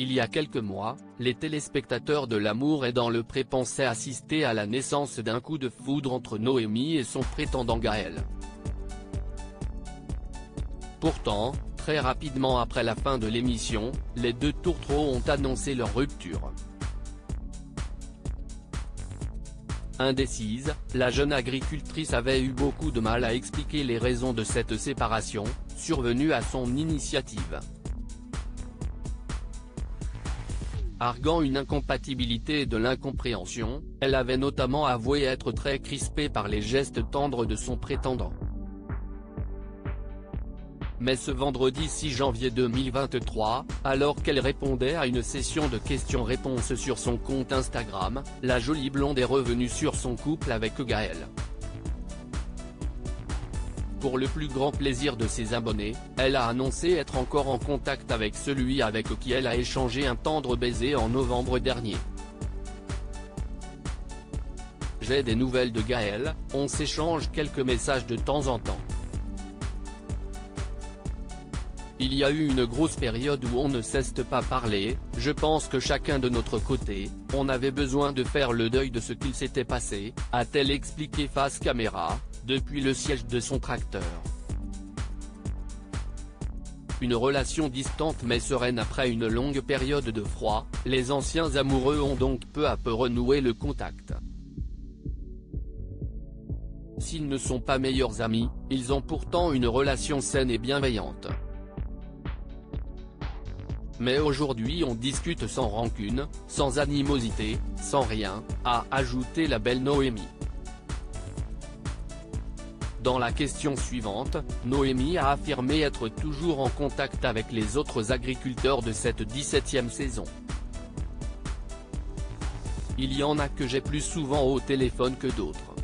Il y a quelques mois, les téléspectateurs de L'Amour est dans le pré pensaient assister à la naissance d'un coup de foudre entre Noémie et son prétendant Gaël. Pourtant, très rapidement après la fin de l'émission, les deux tourtereaux ont annoncé leur rupture. Indécise, la jeune agricultrice avait eu beaucoup de mal à expliquer les raisons de cette séparation, survenue à son initiative. Arguant une incompatibilité et de l'incompréhension, elle avait notamment avoué être très crispée par les gestes tendres de son prétendant. Mais ce vendredi 6 janvier 2023, alors qu'elle répondait à une session de questions-réponses sur son compte Instagram, la jolie blonde est revenue sur son couple avec Gaël. Pour le plus grand plaisir de ses abonnés, elle a annoncé être encore en contact avec celui avec qui elle a échangé un tendre baiser en novembre dernier. J'ai des nouvelles de Gaël, on s'échange quelques messages de temps en temps. Il y a eu une grosse période où on ne cesse pas parler, je pense que chacun de notre côté, on avait besoin de faire le deuil de ce qu'il s'était passé, a-t-elle expliqué face caméra, depuis le siège de son tracteur. Une relation distante mais sereine après une longue période de froid, les anciens amoureux ont donc peu à peu renoué le contact. S'ils ne sont pas meilleurs amis, ils ont pourtant une relation saine et bienveillante. Mais aujourd'hui on discute sans rancune, sans animosité, sans rien, a ajouté la belle Noémie. Dans la question suivante, Noémie a affirmé être toujours en contact avec les autres agriculteurs de cette 17e saison. Il y en a que j'ai plus souvent au téléphone que d'autres.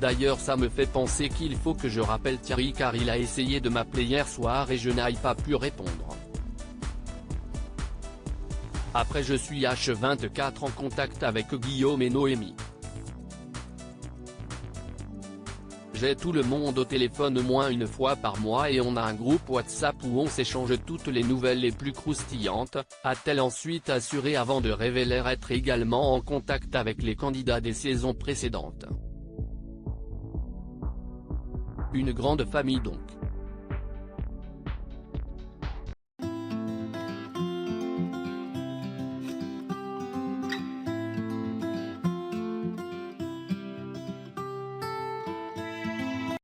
D'ailleurs ça me fait penser qu'il faut que je rappelle Thierry car il a essayé de m'appeler hier soir et je n'ai pas pu répondre. Après je suis H24 en contact avec Guillaume et Noémie. J'ai tout le monde au téléphone au moins une fois par mois et on a un groupe WhatsApp où on s'échange toutes les nouvelles les plus croustillantes, a-t-elle ensuite assuré avant de révéler être également en contact avec les candidats des saisons précédentes. Une grande famille donc.